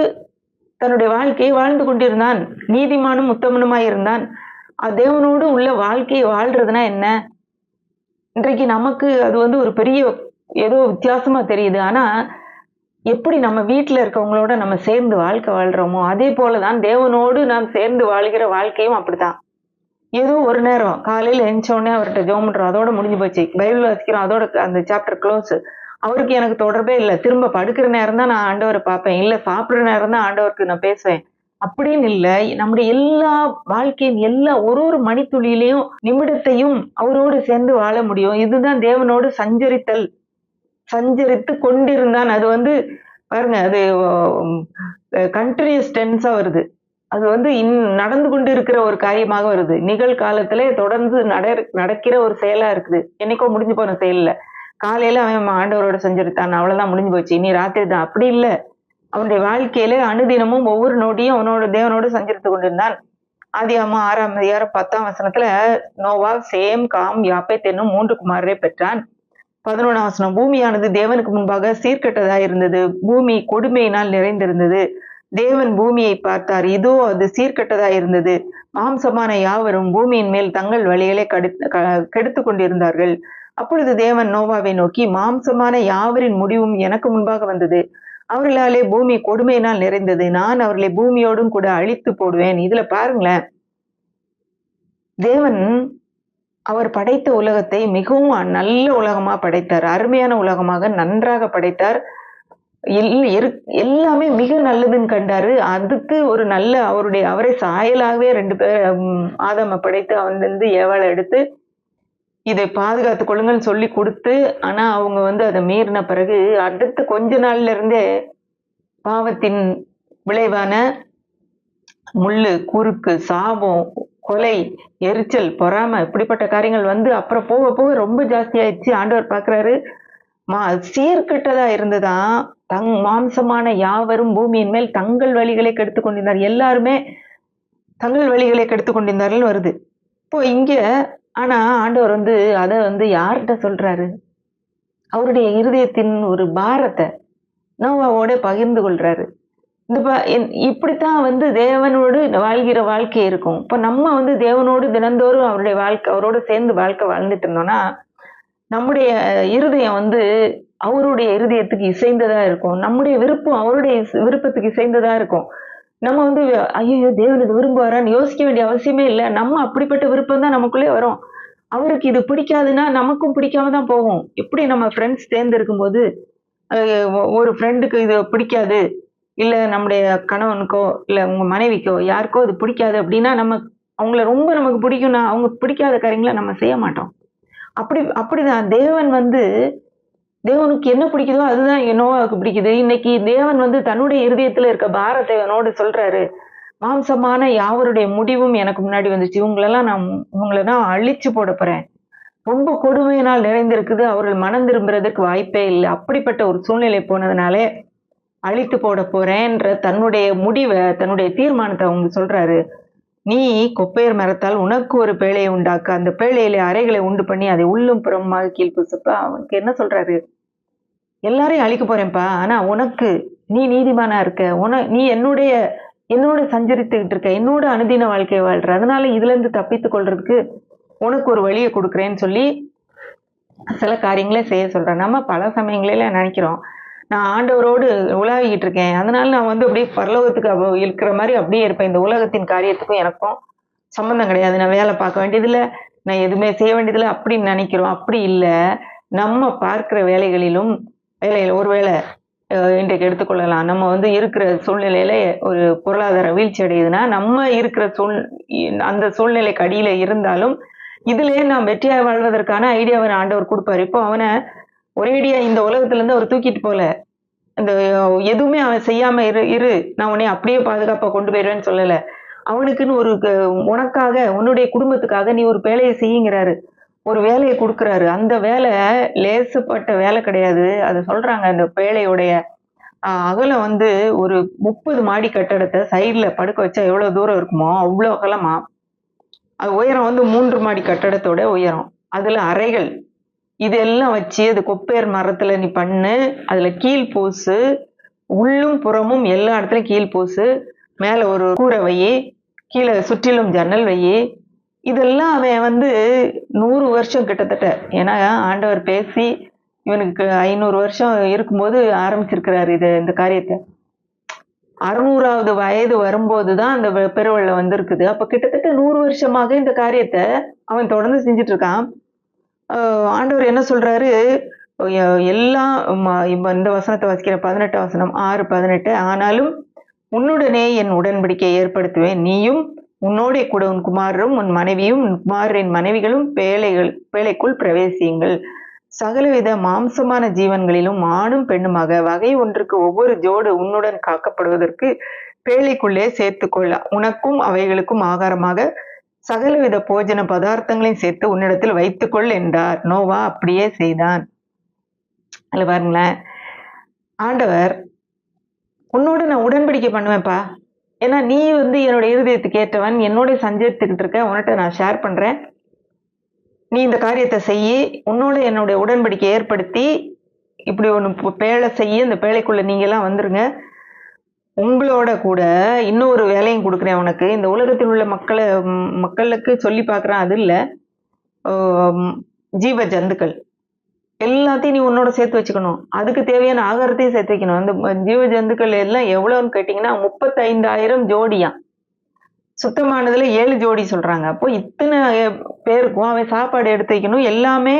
தன்னுடைய வாழ்க்கையை வாழ்ந்து கொண்டிருந்தான். நீதிமானும் உத்தமனுமாய் இருந்தான். தேவனோடு உள்ள வாழ்க்கையை வாழ்றதுனா என்ன? இன்றைக்கு நமக்கு அது வந்து ஒரு பெரிய ஏதோ வித்தியாசமா தெரியுது. ஆனா எப்படி நம்ம வீட்டுல இருக்கவங்களோட நம்ம சேர்ந்து வாழ்க்கை வாழ்றோமோ அதே போலதான் தேவனோடு நாம் சேர்ந்து வாழ்கிற வாழ்க்கையும் அப்படித்தான். ஏதோ ஒரு நேரம் காலையில எழுந்த உடனே அவர்கிட்ட ஜெபம் பண்றோம், அதோட முடிஞ்சு போச்சு. பைபிள் வாசிக்கிறோம், அதோட அந்த சாப்டர் க்ளோஸ். அவருக்கு எனக்கு தொடர்பே இல்லை. திரும்ப படுக்கிற நேரம் தான் நான் ஆண்டவரை பார்ப்பேன், இல்ல சாப்பிடுற நேரம் தான் ஆண்டவருக்கு நான் பேசுவேன் அப்படின்னு இல்ல. நம்முடைய எல்லா வாழ்க்கையின் எல்லா ஒரு மணித்துளியிலையும் நிமிடத்தையும் அவரோடு சேர்ந்து வாழ முடியும். இதுதான் தேவனோடு சஞ்சரித்து கொண்டிருந்தான். அது வந்து பாருங்க, அது கண்டினியூஸ் டென்ஸா வருது. அது வந்து நடந்து கொண்டு இருக்கிற ஒரு காரியமாக வருது. நிகழ்காலத்திலே தொடர்ந்து நடக்கிற ஒரு செயலா இருக்குது. என்னைக்கோ முடிஞ்சு போன செயல் இல்ல. காலையில அவன் ஆண்டவரோட சஞ்சரித்தான், அவ்வளவுதான், முடிஞ்சு போச்சு, இனி ராத்திரி தான், அப்படி இல்ல. அவனுடைய வாழ்க்கையில அனுதினமும் ஒவ்வொரு நொடியும் அவனோட தேவனோடு சஞ்சரித்து கொண்டிருந்தான். ஆதியாகமம் 6ஆம் அதிகாரம் 10ஆம் வசனத்துல நோவா சேம், காம், யாப்பேத் என்னும் 3 குமாரரை பெற்றான். 11ஆம் வசனம், பூமியானது தேவனுக்கு முன்பாக சீர்கெட்டதா இருந்தது, பூமி கொடுமையினால் நிறைந்திருந்தது. தேவன் பூமியை பார்த்தார், இதோ அது சீர்கெட்டதா இருந்தது, மாம்சமான யாவரும் பூமியின் மேல் தங்கள் வழிகளை கெடுத்து கொண்டிருந்தார்கள். அப்பொழுது தேவன் நோவாவை நோக்கி, மாம்சமான யாவரின் முடிவும் எனக்கு முன்பாக வந்தது, அவர்களாலே பூமி கொடுமையினால் நிறைந்தது, நான் அவர்களை பூமியோடும் கூட அழித்து போடுவேன். இதுல பாருங்களேன், தேவன் அவர் படைத்த உலகத்தை மிகவும் நல்ல உலகமா படைத்தார், அருமையான உலகமாக நன்றாக படைத்தார். எல்லாமே மிக நல்லதுன்னு கண்டாரு. அதுக்கு ஒரு நல்ல அவரை சாயலாகவே 2 பேர் ஆதாம படைத்து அவன் ஏவாளை எடுத்து இதை பாதுகாத்துக் கொள்ளுங்கன்னு சொல்லி கொடுத்து, ஆனா அவங்க வந்து அதை மீறின பிறகு அடுத்த கொஞ்ச நாள்ல இருந்தே பாவத்தின் விளைவான முள்ளு, குறுக்கு, சாபம், கொலை, எரிச்சல், பொறாமை, இப்படிப்பட்ட காரியங்கள் வந்து அப்புறம் போக போக ரொம்ப ஜாஸ்தி ஆயிடுச்சு. ஆண்டவர் பாக்குறாரு, சீர்கெட்டதா இருந்துதான் மாம்சமான யாவரும் பூமியின் மேல் தங்கள் வழிகளை கெடுத்துக் கொண்டிருந்தார். எல்லாருமே தங்கள் வழிகளை கெடுத்துக் கொண்டிருந்தார்கள் வருது. இப்போ இங்க ஆனா ஆண்டவர் வந்து அத வந்து யார்கிட்ட சொல்றாரு? அவருடைய இருதயத்தின் ஒரு பாரத்த நோவாவோட பகிர்ந்து கொள்றாரு. இந்த இப்படித்தான் வந்து தேவனோடு வாழ்கிற வாழ்க்கை இருக்கும். இப்ப நம்ம வந்து தேவனோடு தினந்தோறும் அவருடைய வாழ்க்கை அவரோடு சேர்ந்து வாழ்க்கை வாழ்ந்துட்டு இருந்தோம்னா, நம்முடைய இருதயம் வந்து அவருடைய இருதயத்துக்கு இசைந்ததா இருக்கும். நம்முடைய விருப்பம் அவருடைய விருப்பத்துக்கு இசைந்ததா இருக்கும். நம்ம வந்து ஐய்யயோ! தேவன் இது விரும்புவாரான்னு யோசிக்க வேண்டிய அவசியமே இல்ல. நம்ம அப்படிப்பட்ட விருப்பம் தான் நமக்குள்ளே வரும். அவருக்கு இது பிடிக்காதுன்னா, நமக்கும் பிடிக்காம தான் போகும். எப்படி நம்ம ஃப்ரெண்ட்ஸ் தேர்ந்தெடுக்கும்போது, அ ஒரு ஃப்ரெண்டுக்கு இது பிடிக்காது. இல்ல நம்முடைய கணவனுக்கோ, இல்ல உங்க மனைவிக்கோ, யாருக்கோ இது பிடிக்காது அப்படின்னா, அவங்கள ரொம்ப நமக்கு பிடிக்கும்னா, அவங்க பிடிக்காத காரியங்கள நம்ம செய்ய மாட்டோம். அப்படிதான் தேவன் வந்து தேவனுக்கு என்ன பிடிக்குதோ அதுதான் நோவாவுக்கு பிடிக்குது. இன்னைக்கு தேவன் வந்து தன்னுடைய இருதயத்துல இருக்க பாரத்தை அவனோடு சொல்றாரு. மாம்சமான யாவருடைய முடிவும் எனக்கு முன்னாடி வந்துச்சு. இவங்கள நான் அழிச்சு போடப் போறேன். ரொம்ப கொடுமையினால் நிறைந்திருக்குது. அவர்கள் மனம் திரும்புறதுக்கு வாய்ப்பே இல்ல. அப்படிப்பட்ட ஒரு சூழ்நிலை போனதுனாலே, அழித்து போடப் போறேன்ற தன்னுடைய முடிவ, தன்னுடைய தீர்மானத்த அவங்க சொல்றாரு. "நீ கொப்பேர் மரத்தால் உனக்கு ஒரு பேழையை உண்டாக்கு. அந்த பேழையிலே அறைகளை உண்டு பண்ணி, அதை உள்ளும் புறமுமாக கீழ் பூசுப்பா." அவனுக்கு என்ன சொல்றாரு? எல்லாரையும் அழிக்க போறேன்ப்பா. ஆனா உனக்கு நீ நீதிமானா இருக்க. நீ என்னோட சஞ்சரித்துக்கிட்டு இருக்க. என்னோட அனுதின வாழ்க்கைய வாழ்ற. அதனால இதுலருந்து தப்பித்துக் கொள்றதுக்கு உனக்கு ஒரு வழிய குடுக்குறேன்னு சொல்லி, சில காரியங்கள செய்ய சொல்றார். நம்ம பல சமயங்களில நெனைக்கிறோம். நான் ஆண்டவரோடு உலாவிக்கிட்டு இருக்கேன். அதனால நான் வந்து அப்படியே பரலோகத்துக்கு இருக்கிற மாரி அப்படியே இருப்பேன். இந்த உலகத்தின் காரியத்துக்கும் எனக்கும் சம்மந்தம் கிடையாது. நான் வேலை பார்க்க வேண்டியதில்ல. நான் எதுவுமே செய்ய வேண்டியதில்ல அப்படின்னு நெனைக்கிறோம். அப்படி இல்ல. நம்ம பார்க்கிற வேலையில ஒருவேள இன்றைக்கு எடுத்துக்கொள்ளலாம். நம்ம வந்து இருக்கிற சூழ்நிலையில ஒரு பொருளாதார வீழ்ச்சி அடையுதுன்னா, நம்ம இருக்கிற அந்த சூழ்நிலைக்கு அடியில இருந்தாலும், இதிலேயே நாம் வெற்றியா வாழ்வதற்கான ஐடியாவ ஆண்டவர் குடுப்பாரு. இப்போ அவன ஒரேடியா இந்த உலகத்திலருந்து அவர் தூக்கிட்டு போல. இந்த எதுவுமே அவன் செய்யாம இரு. நான் உன்னைய அப்படியே பாதுகாப்பா கொண்டு போயிருவேன்னு சொல்லல. அவனுக்குன்னு ஒரு உனக்காக, உன்னுடைய குடும்பத்துக்காக நீ ஒரு வேலைய செய்யுங்கிறாரு. ஒரு வேலைய குடுக்குறாரு. அந்த வேலை லேசுப்பட்ட வேலை கிடையாது. அத சொல்றாங்க அந்த பேழையுடைய அகலம் வந்து ஒரு 30 மாடி கட்டடத்த சைடுல படுக்க வச்சா எவ்வளவு தூரம் இருக்குமோ, அவ்ளோ அகலமா. அது உயரம் வந்து 3 மாடி கட்டடத்தோட உயரம். அதுல அறைகள். இதெல்லாம் வச்சு அது கொப்பேர் மரத்துல நீ பண்ணு. அதுல கீழ் பூசு. உள்ளும், புறமும் எல்லா இடத்துலயும் கீழ் பூசு. மேல ஒரு கூரை வையி. கீழ சுற்றிலும் ஜன்னல் வையி. இதெல்லாம் அவன் வந்து 100 வருஷம் கிட்டத்தட்ட. ஏன்னா ஆண்டவர் பேசி இவனுக்கு 500 வருஷம் இருக்கும்போது ஆரம்பிச்சிருக்கிறாரு இந்த காரியத்த. 600வது வயது வரும்போது தான் அந்த பெருவெள்ளம் வந்திருக்குது. அப்ப கிட்டத்தட்ட 100 வருஷமாக இந்த காரியத்த அவன் தொடர்ந்து செஞ்சுட்டு இருக்கான். ஆண்டவர் என்ன சொல்றாரு, எ எல்லாம் இப்ப இந்த வசனத்த வாசிக்கிறேன் 18 வசனம் 6:18 ஆனாலும் உன்னுடனே என் உடன்படிக்கையை ஏற்படுத்துவேன். நீயும் உன்னோடே கூட உன் குமாரரும், உன் மனைவியும், உன் குமாரரின் மனைவிகளும் பேழைக்குள் பிரவேசியுங்கள். சகலவித மாம்சமான ஜீவன்களிலும் ஆணும் பெண்ணுமாக வகை ஒன்றுக்கு ஒவ்வொரு ஜோடு உன்னுடன் காக்கப்படுவதற்கு பேழைக்குள்ளே சேர்த்துக்கொள்ள உனக்கும் அவைகளுக்கும் ஆகாரமாக சகலவித போஜன பதார்த்தங்களையும் சேர்த்து உன்னிடத்தில் வைத்துக்கொள் என்றார். நோவா அப்படியே செய்தான். அதுல பாருங்களேன், ஆண்டவர் உன்னோட நான் உடன்படிக்கை பண்ணுவேன்ப்பா. ஏன்னா நீ வந்து என்னோட இருதயத்துக்கு ஏற்றவன். என்னோட சஞ்சரித்துக்கிட்டு இருக்க. உன்கிட்ட நான் ஷேர் பண்றேன். நீ இந்த காரியத்த செய்யி. உன்னோட என்னுடைய உடன்படிக்கை ஏற்படுத்தி, இப்படி ஒண்ணு பேழை செய்யி. அந்த பேழைக்குள்ள நீங்கலாம் வந்துருங்க. உங்களோட கூட இன்னொரு வேலையும் குடுக்குறேன் உனக்கு. இந்த உலகத்தில் உள்ள மக்களுக்கு சொல்லி பார்க்குறேன் அது இல்ல. ஜீவ ஜந்துக்கள். எல்லாத்தையும் நீ உன்னோட சேர்த்து வச்சுக்கணும். அதுக்கு தேவையான ஆகாரத்தையும் சேர்த்து வைக்கணும். அந்த ஜீவ ஜந்துக்கள் எல்லாம் எவ்வளவுன்னு கேட்டீங்கன்னா, 35,000 ஜோடியாம். சுத்தமானதுல 7 ஜோடி சொல்றாங்க. அப்போ இத்தனை பேருக்கும் அவன் சாப்பாடு எடுத்து வைக்கணும். எல்லாமே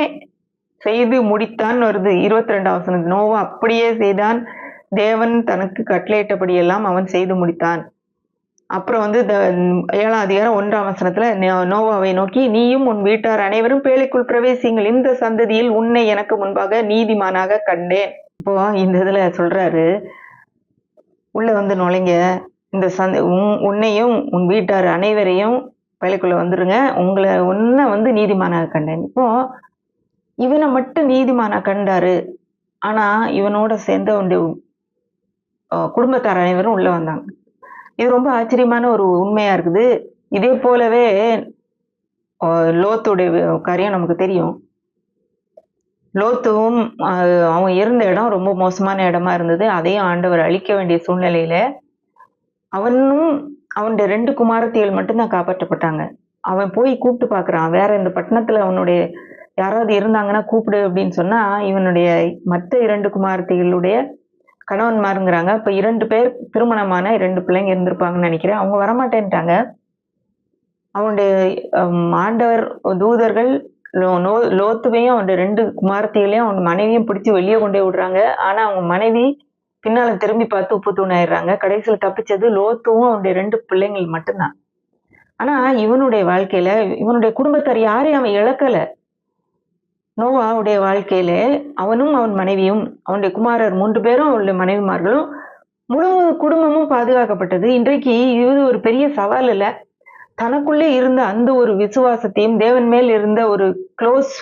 செய்து முடித்தான்னு வருது. 22ஆம் வசனம். நோவா அப்படியே செய்தான். தேவன் தனக்கு கட்டளையிட்டபடி எல்லாம் அவன் செய்து முடித்தான். அப்புறம் வந்து 7ஆம் அதிகாரம் 1ஆம் வசனத்துல நோவாவை நோக்கி, நீயும் உன் வீட்டார் அனைவரும் பேழைக்குள் பிரவேசியுங்கள். இந்த சந்ததியில் உன்னை எனக்கு முன்பாக நீதிமானாக கண்டேன். இப்போ இந்த இதுல சொல்றாரு, உள்ள வந்து நுழைங்க. இந்த உன்னையும் உன் வீட்டார் அனைவரையும் பேழைக்குள்ள வந்துருங்க. உன்னை வந்து நீதிமானாக கண்டேன். இப்போ இவனை மட்டும் நீதிமானா கண்டாரு. ஆனா இவனோட சேர்ந்த குடும்பத்தார் அனைவரும் உள்ள வந்தாங்க. இது ரொம்ப ஆச்சரியமான ஒரு உண்மையா இருக்குது. இதே போலவே லோத்துடைய காரியம் நமக்கு தெரியும். லோத்துவும் அவன் இருந்த இடம் ரொம்ப மோசமான இடமா இருந்தது. அதையும் ஆண்டவர் அழிக்க வேண்டிய சூழ்நிலையில அவனும் அவனுடைய 2 குமாரத்திகள் மட்டும்தான் காப்பாற்றப்பட்டாங்க. அவன் போய் கூப்பிட்டு பார்க்குறான். வேற இந்த பட்டணத்துல அவனுடைய யாராவது இருந்தாங்கன்னா கூப்பிடு அப்படின்னு சொன்னா, இவனுடைய மற்ற 2 குமாரத்திகளுடைய கணவன்மாருங்கிறாங்க. அப்ப 2 பேர் திருமணமான 2 பிள்ளைங்க இருந்திருப்பாங்கன்னு நினைக்கிறேன். அவங்க வரமாட்டேன்ட்டாங்க. அவனுடைய ஆண்டவர் தூதர்கள் லோத்துவையும் அவனுடைய 2 குமாரத்திகளையும் அவன் மனைவியும் பிடிச்சு வெளியே கொண்டு போய் விடுறாங்க. ஆனா அவங்க மனைவி பின்னால திரும்பி பார்த்து உப்பு தூணாயிடுறாங்க. கடைசியில தப்பிச்சது லோத்துவும் அவனுடைய 2 பிள்ளைங்கள் மட்டும்தான். ஆனா இவனுடைய வாழ்க்கையில இவனுடைய குடும்பத்தார் யாரையும் அவன் இழக்கல. நோவாவுடைய வாழ்க்கையில அவனும் அவன் மனைவியும் அவனுடைய குமாரர் 3 பேரும் அவனுடைய மனைவிமார்களும் முழு குடும்பமும் பாதுகாக்கப்பட்டது. இன்றைக்கு இது ஒரு பெரிய சவால் இல்ல. தனக்குள்ளே இருந்த அந்த ஒரு விசுவாசத்தையும் தேவன் மேல் இருந்த ஒரு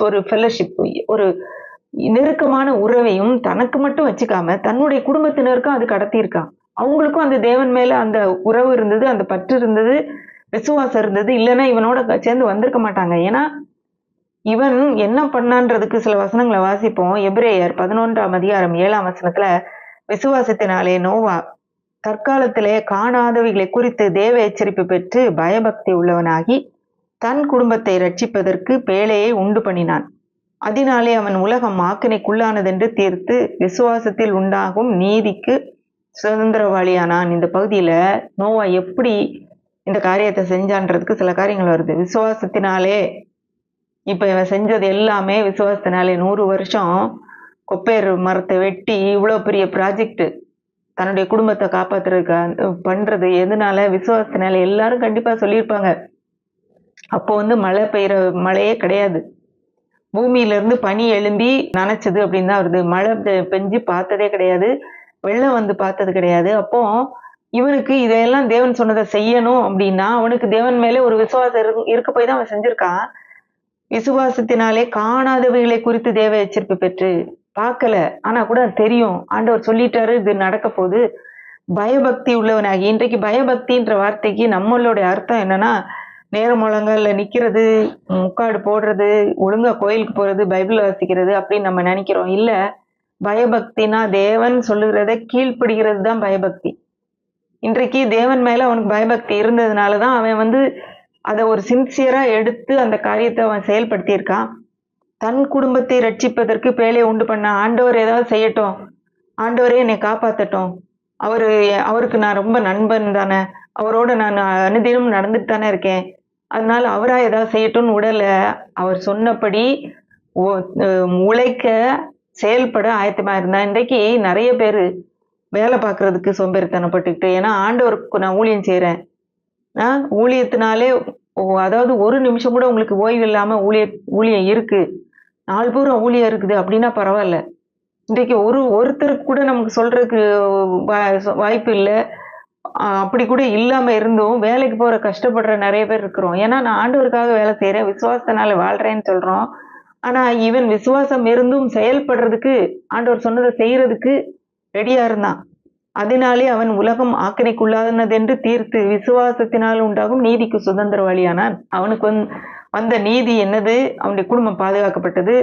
ஒரு ஃபெல்லோஷிப், ஒரு நெருக்கமான உறவையும் தனக்கு மட்டும் வச்சுக்காம தன்னுடைய குடும்பத்தினருக்கும் அது கடத்தியிருக்கான். அவங்களுக்கும் அந்த தேவன் மேல அந்த உறவு இருந்தது, அந்த பற்று இருந்தது, விசுவாசம் இருந்தது. இல்லைன்னா இவனோட சேர்ந்து வந்திருக்க மாட்டாங்க. ஏன்னா இவன் என்ன பண்ணான்றதுக்கு சில வசனங்களை வாசிப்போம். எபிரேயர் 11ஆம் அதிகாரம் 7ஆம் வசனத்துல, விசுவாசத்தினாலே நோவா தற்காலத்திலே காணாதவைகளை குறித்து தேவ எச்சரிப்பு பெற்று பயபக்தி உள்ளவனாகி தன் குடும்பத்தை ரட்சிப்பதற்கு பேழையை உண்டு பண்ணினான். அதனாலே அவன் உலகம் ஆக்கினைக்குள்ளானதென்று தீர்த்து விசுவாசத்தில் உண்டாகும் நீதிக்கு சுதந்திரவாளியானான். இந்த பகுதியில நோவா எப்படி இந்த காரியத்தை செஞ்சான்றதுக்கு சில காரியங்கள் வருது. விசுவாசத்தினாலே இப்ப இவன் செஞ்சது எல்லாமே விசுவாசத்தினாலே 100 வருஷம் கொப்பேர் மரத்தை வெட்டி இவ்வளவு பெரிய ப்ராஜெக்ட் தன்னுடைய குடும்பத்தை காப்பாத்துறதுக்கு பண்றது எதனால? விசுவாசத்தினால. எல்லாரும் கண்டிப்பா சொல்லியிருப்பாங்க, அப்போ மழை பெய்யற மழையே கிடையாது, பூமியில இருந்து பனி எழும்பி நனைச்சது அப்படின்னு தான் வருது. மழை பெஞ்சு பார்த்ததே கிடையாது, வெள்ளம் வந்து பார்த்தது கிடையாது. அப்போ இவனுக்கு இதையெல்லாம் தேவன் சொன்னதை செய்யணும் அப்படின்னா அவனுக்கு தேவன் மேலே ஒரு விசுவாசம் இருக்க போய் தான் அவன் செஞ்சிருக்கான். விசுவாசத்தினாலே காணாதவைகளை குறித்து தேவ எச்சரிப்பு பெற்று, பார்க்கல ஆனா கூட தெரியும், ஆண்டவர் சொல்லிட்டாரு இது நடக்க போகுது. பயபக்தி உள்ளவனாகி, இன்றைக்கு பயபக்தின்ற வார்த்தைக்கு நம்மளுடைய அர்த்தம் என்னன்னா, நேரம் முழங்கல்ல நிக்கிறது, முக்காடு போடுறது, ஒழுங்கா கோயிலுக்கு போறது, பைபிள் வாசிக்கிறது அப்படின்னு நம்ம நினைக்கிறோம். இல்ல, பயபக்தினா தேவன் சொல்லுகிறத கீழ்ப்படுகிறது தான் பயபக்தி. இன்றைக்கு தேவன் மேல அவனுக்கு பயபக்தி இருந்ததுனாலதான் அவன் அதை ஒரு சின்சியரா எடுத்து அந்த காரியத்தை அவன் செயல்படுத்தியிருக்கான். தன் குடும்பத்தை ரட்சிப்பதற்கு பேழையை உண்டு பண்ண. ஆண்டவர் ஏதாவது செய்யட்டும், ஆண்டவரே என்னை காப்பாத்தட்டும், அவருக்கு நான் ரொம்ப நண்பன் தானே, அவரோட நான் அனுதினம் நடந்துட்டு தானே இருக்கேன், அதனால அவரா ஏதாவது செய்யட்டும்னு உடல. அவர் சொன்னபடி உழைக்க செயல்பட ஆயத்தமா இருந்தா. இன்றைக்கு நிறைய பேரு வேலை பார்க்கறதுக்கு சோம்பேறித்தனப்பட்டுக்கிட்டு, ஏன்னா ஆண்டவருக்கு நான் ஊழியம் செய்யறேன், ஊழியத்தினாலே அதாவது ஒரு நிமிஷம் கூட உங்களுக்கு ஓய்வு இல்லாம ஊழியம் இருக்கு, 4 பூரம் ஊழியம் இருக்குது அப்படின்னா பரவாயில்ல. இன்றைக்கு ஒருத்தருக்கு கூட நமக்கு சொல்றதுக்கு வாய்ப்பு இல்லை. அப்படி கூட இல்லாம இருந்தும் வேலைக்கு போற கஷ்டப்படுற நிறைய பேர் இருக்கிறோம். ஏன்னா நான் ஆண்டவருக்காக வேலை செய்யறேன், விசுவாசத்தினால வாழ்றேன்னு சொல்றோம். ஆனா இவன் விசுவாசம் இருந்தும் செயல்படுறதுக்கு, ஆண்டவர் சொன்னதை செய்யறதுக்கு ரெடியா இருந்தான். அதனாலே அவன் உலகம் ஆக்கினைக்குள்ளானதென்று தீர்த்து விசுவாசத்தினால் உண்டாகும் நீதிக்கு சுதந்திரவாளியானான். அவனுக்கு வந்த நீதி என்னது? அவனுடைய குடும்பம் பாதுகாக்கப்பட்டது,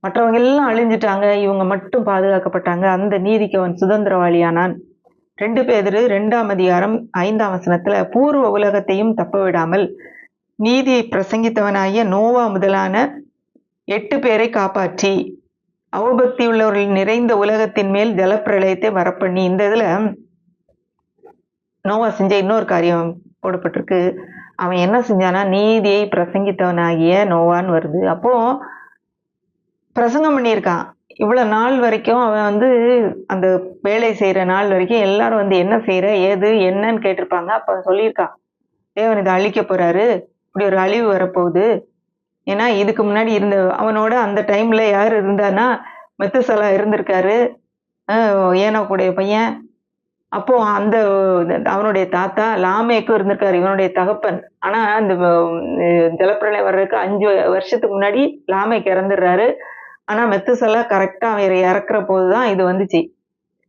மற்றவங்க எல்லாம் அழிஞ்சிட்டாங்க, இவங்க மட்டும் பாதுகாக்கப்பட்டாங்க. அந்த நீதிக்கு அவன் சுதந்திரவாளியானான். 2 பேதுரு 2ஆம் அதிகாரம் 5ஆம் வசனத்துல, பூர்வ உலகத்தையும் தப்ப விடாமல் நீதியை பிரசங்கித்தவனாகிய நோவா முதலான 8 பேரை காப்பாற்றி அவபக்தி உள்ளவர்கள் நிறைந்த உலகத்தின் மேல் ஜலப்பிரளயத்தை வரப்பண்ணி. இந்த இதுல நோவா செஞ்ச இன்னொரு காரியம் போடப்பட்டிருக்கு. அவன் என்ன செஞ்சானா, நீதியை பிரசங்கித்தவனாகிய நோவான்னு வருது. அப்போ பிரசங்கம் பண்ணியிருக்கான். இவ்வளவு நாள் வரைக்கும் அவன் அந்த வேலை செய்யற நாள் வரைக்கும் எல்லாரும் என்ன செய்யற ஏது என்னன்னு கேட்டிருப்பாங்க. அப்ப சொல்லியிருக்கான், தேவன் இதை அழிக்க போறாரு, இப்படி ஒரு அழிவு வரப்போகுது. ஏன்னா இதுக்கு முன்னாடி அவனோட அந்த டைம்ல யார் இருந்தானா, மெத்துசலா இருந்திருக்காரு, ஏனோக்குடைய பையன். அப்போ அவனுடைய தாத்தா லாமேக்கும் இருந்திருக்காரு, இவனுடைய தகப்பன். ஆனா அந்த ஜலப்பிரளயம் வர்றதுக்கு 5 வருஷத்துக்கு முன்னாடி லாமேக்கு இறந்துடுறாரு. ஆனா மெத்துசலா கரெக்டா அவன் இறக்குற போதுதான் இது வந்துச்சு.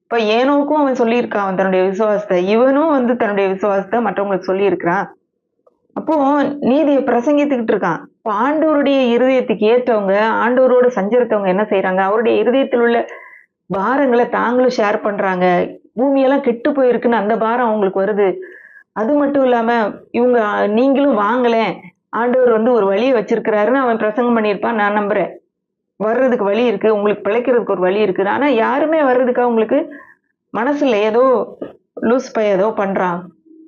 இப்ப ஏனோக்கும் அவன் சொல்லியிருக்கான் தன்னுடைய விசுவாசத்தை, இவனும் தன்னுடைய விசுவாசத்தை மற்றவங்களுக்கு சொல்லியிருக்கிறான். அப்ப அப்போ நீதியை பிரசங்கித்துக்கிட்டு இருக்கான். இப்போ ஆண்டவருடைய இருதயத்துக்கு ஏற்றவங்க, ஆண்டவரோட சஞ்சரித்தவங்க என்ன செய்யறாங்க, அவருடைய இருதயத்தில் உள்ள பாரங்களை தாங்களும் ஷேர் பண்றாங்க. பூமியெல்லாம் கெட்டு போயிருக்குன்னு அந்த பாரம் அவங்களுக்கு வருது. அது மட்டும் இல்லாம இவங்க நீங்களும் வாங்கலேன், ஆண்டவர் ஒரு வழியை வச்சிருக்கிறாருன்னு அவன் பிரசங்கம் பண்ணியிருப்பான். நான் நம்புறேன். வர்றதுக்கு வழி இருக்கு, உங்களுக்கு பிழைக்கிறதுக்கு ஒரு வழி இருக்கு. ஆனா யாருமே வர்றதுக்கு அவங்களுக்கு மனசு இல்லை. ஏதோ லூஸ் பைய ஏதோ பண்றான்,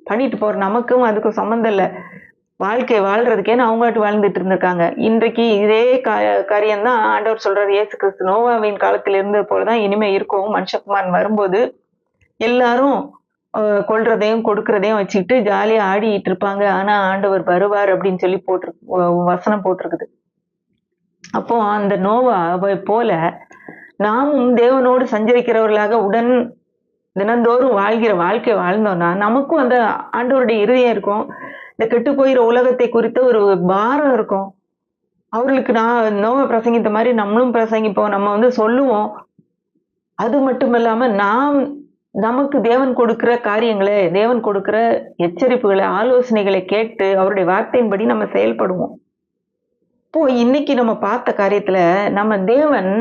பண்ணிட்டு போற, நமக்கும் அதுக்கும் சம்மந்தம் இல்லை. வாழ்க்கை வாழ்றதுக்கேன்னு அவங்களாட்டு வாழ்ந்துட்டு இருந்திருக்காங்க. இன்றைக்கு இதே காரியம்தான் ஆண்டவர் சொல்றாரு. இயேசு கிறிஸ்து நோவாவின் காலத்தில் இருந்தது போலதான் இனிமே இருக்கும். மனுஷகுமாரன் வரும்போது எல்லாரும் கொல்றதையும் கொடுக்கறதையும் வச்சுக்கிட்டு ஜாலியா ஆடிட்டு இருப்பாங்க. ஆனா ஆண்டவர் வருவார் அப்படின்னு சொல்லி வசனம் போட்டிருக்குது. அப்போ அந்த நோவாவை போல நாமும் தேவனோடு சஞ்சரிக்கிறவர்களாக உடன் தினந்தோறும் வாழ்கிற வாழ்க்கை வாழ்ந்தோம்னா நமக்கும் அந்த ஆண்டவருடைய இருதயம் இருக்கும். இந்த கெட்டு போயிற உலகத்தை குறித்த ஒரு பாரம் இருக்கும். அவர்களுக்கு நான் நோவை பிரசங்கித்த மாதிரி நம்மளும் பிரசங்கிப்போம். நம்ம சொல்லுவோம். அது மட்டும் இல்லாம நமக்கு தேவன் கொடுக்கிற காரியங்களை, தேவன் கொடுக்கிற எச்சரிப்புகளை, ஆலோசனைகளை கேட்டு அவருடைய வார்த்தையின்படி நம்ம செயல்படுவோம். இப்போ இன்னைக்கு நம்ம பார்த்த காரியத்துல நம்ம தேவன்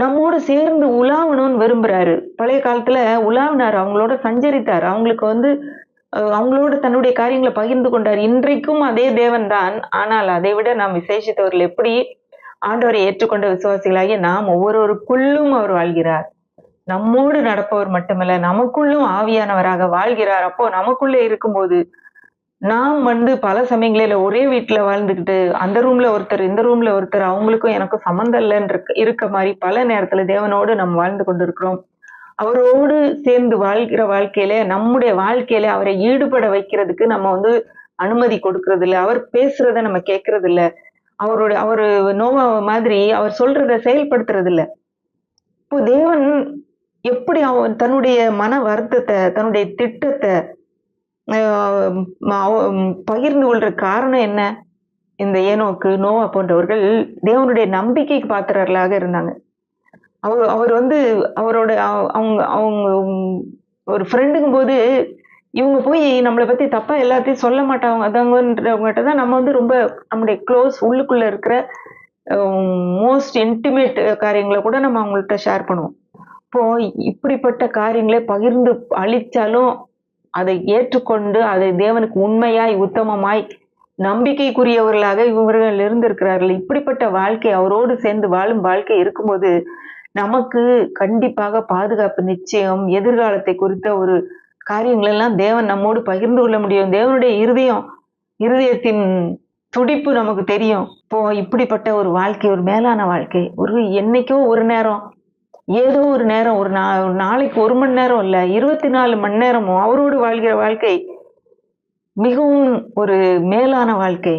நம்மோடு சேர்ந்து உலாவணும்னு விரும்புறாரு. பழைய காலத்துல உலாவினார், அவங்களோட சஞ்சரித்தார், அவங்களுக்கு அவங்களோட தன்னுடைய காரியங்களை பகிர்ந்து கொண்டார். இன்றைக்கும் அதே தேவன் தான். ஆனால் அதை விட நாம் விசேஷித்தவர்கள். எப்படி ஆண்டவரை ஏற்றுக்கொண்ட விசுவாசிகளாகிய நாம் ஒவ்வொருவருக்குள்ளும் அவர் வாழ்கிறார். நம்மோடு நடப்பவர் மட்டுமல்ல, நமக்குள்ளும் ஆவியானவராக வாழ்கிறார். அப்போ நமக்குள்ளே இருக்கும்போது நாம் பல சமயங்களில ஒரே வீட்டுல வாழ்ந்துகிட்டு அந்த ரூம்ல ஒருத்தர், இந்த ரூம்ல ஒருத்தர், அவங்களுக்கும் எனக்கும் சம்மந்தம் இல்லைன்னு இருக்க மாதிரி பல நேரத்துல தேவனோடு நம்ம வாழ்ந்து கொண்டிருக்கிறோம். அவரோடு சேர்ந்து வாழ்கிற வாழ்க்கையில, நம்முடைய வாழ்க்கையில அவரை ஈடுபட வைக்கிறதுக்கு நம்ம அனுமதி கொடுக்கறது இல்ல. அவர் பேசுறத நம்ம கேட்கறது இல்ல. அவரு நோவா மாதிரி அவர் சொல்றத செயல்படுத்துறது இல்ல. இப்போ தேவன் எப்படி அவன் தன்னுடைய மன வருத்தத்தை, தன்னுடைய திட்டத்தை பகிர்ந்து கொள்ற காரணம் என்ன? இந்த ஏனோக்கு, நோவா போன்றவர்கள் தேவனுடைய நம்பிக்கைக்கு பாத்திரர்களாக இருந்தாங்க. அவர் அவரோட அவங்க அவங்க ஒரு ஃப்ரெண்டுங்கும் போது இவங்க போய் நம்மளை பத்தி தப்பா எல்லாத்தையும் சொல்ல மாட்டாங்க. அதவங்கன்றவங்ககிட்ட தான் நம்ம ரொம்ப நம்முடைய க்ளோஸ் உள்ளுக்குள்ள இருக்கிற மோஸ்ட் இன்டிமேட் காரியங்களை கூட நம்ம அவங்கள்ட்ட ஷேர் பண்ணுவோம். இப்போ இப்படிப்பட்ட காரியங்களை பகிர்ந்து அளிச்சாலும் அதை ஏற்றுக்கொண்டு அதை தேவனுக்கு உண்மையாய், உத்தமமாய், நம்பிக்கைக்குரியவர்களாக இவர்கள் இருந்திருக்கிறார்கள். இப்படிப்பட்ட வாழ்க்கை, அவரோடு சேர்ந்து வாழும் வாழ்க்கை இருக்கும்போது நமக்கு கண்டிப்பாக பாதுகாப்பு நிச்சயம். எதிர்காலத்தை குறித்த ஒரு காரியங்கள் எல்லாம் தேவன் நம்மோடு பகிர்ந்து கொள்ள முடியும். தேவனுடைய இருதயத்தின் துடிப்பு நமக்கு தெரியும். இப்போ இப்படிப்பட்ட ஒரு வாழ்க்கை, ஒரு மேலான வாழ்க்கை, என்னைக்கோ ஒரு நேரம், ஏதோ ஒரு நேரம், ஒரு நாளைக்கு 1 மணி நேரம் இல்ல, 24 மணி நேரமும் அவரோடு வாழ்கிற வாழ்க்கை மிகவும் ஒரு மேலான வாழ்க்கை.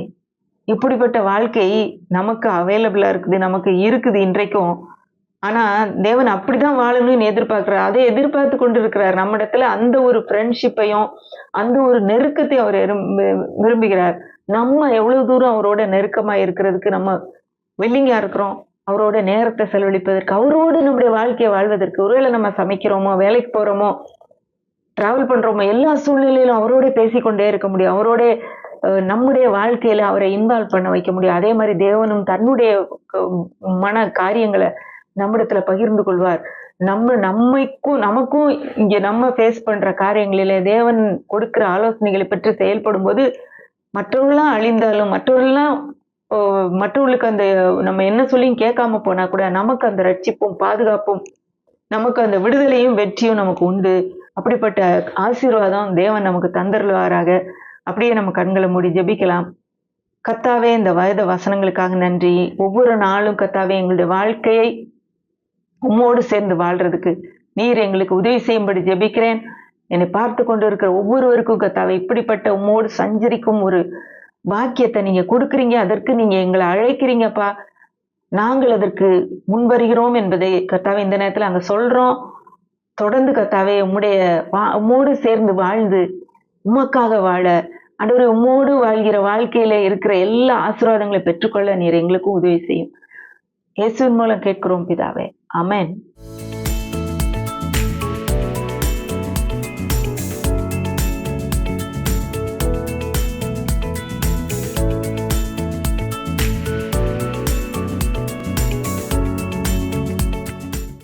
இப்படிப்பட்ட வாழ்க்கை நமக்கு அவைலபிளா இருக்குது, நமக்கு இருக்குது இன்றைக்கும். ஆனா தேவன் அப்படிதான் வாழணும்னு எதிர்பார்க்கிறார். அதை எதிர்பார்த்து கொண்டு இருக்கிறார். நம்ம இடத்துல அந்த ஒரு ஃப்ரெண்ட்ஷிப்பையும் அந்த ஒரு நெருக்கத்தை அவர் விரும்புகிறார். நம்ம எவ்வளவு தூரம் அவரோட நெருக்கமா இருக்கிறதுக்கு நம்ம வில்லிங்கா இருக்கிறோம், அவரோட நேரத்தை செலவழிப்பதற்கு, அவரோடு நம்முடைய வாழ்க்கையை வாழ்வதற்கு. ஒருவேளை நம்ம சமைக்கிறோமோ, வேலைக்கு போறோமோ, டிராவல் பண்றோமோ, எல்லா சூழ்நிலையிலும் அவரோட பேசிக்கொண்டே இருக்க முடியும். அவரோட நம்முடைய வாழ்க்கையில அவரை இன்வால்வ் பண்ண வைக்க முடியும். அதே மாதிரி தேவனும் தன்னுடைய மன காரியங்களை நம்மிடத்துல பகிர்ந்து கொள்வார். நமக்கும் இங்க நம்ம ஃபேஸ் பண்ற காரியங்களிலே தேவன் கொடுக்கிற ஆலோசனைகளை பற்றி செயல்படும் போது மற்றவர்கள்லாம் அழிந்தாலும், மற்றவர்களுக்கு அந்த நம்ம என்ன சொல்லியும் கேட்காம போனா கூட நமக்கு அந்த ரட்சிப்பும் பாதுகாப்பும், நமக்கு அந்த விடுதலையும் வெற்றியும் நமக்கு உண்டு. அப்படிப்பட்ட ஆசீர்வாதம் தேவன் நமக்கு தந்தருள்வாராக. அப்படியே நம்ம கண்களை மூடி ஜெபிக்கலாம். கர்த்தாவே, இந்த வேத வசனங்களுக்காக நன்றி. ஒவ்வொரு நாளும் கர்த்தாவே, எங்களுடைய வாழ்க்கையை உம்மோடு சேர்ந்து வாழ்றதுக்கு நீர் எங்களுக்கு உதவி செய்யும்படி ஜெபிக்கிறேன். என்னை பார்த்து கொண்டு இருக்கிற ஒவ்வொருவருக்கும் கர்த்தாவே, இப்படிப்பட்ட உம்மோடு சஞ்சரிக்கும் ஒரு பாக்கியத்தை நீங்க கொடுக்குறீங்க. அதற்கு நீங்க எங்களை அழைக்கிறீங்கப்பா. நாங்கள் அதற்கு முன்வருகிறோம் என்பதை கர்த்தாவே இந்த நேரத்துல அங்க சொல்றோம். தொடர்ந்து கர்த்தாவே உம்மோடு சேர்ந்து வாழ்ந்து உமக்காக வாழ, ஆண்டவரே, உம்மோடு வாழ்கிற வாழ்க்கையில இருக்கிற எல்லா ஆசீர்வாதங்களை பெற்றுக்கொள்ள நீர் எங்களுக்கும் உதவி செய்யும். இயேசுவின் மூலம் கேட்கிறோம் பிதாவே. ஆமென்.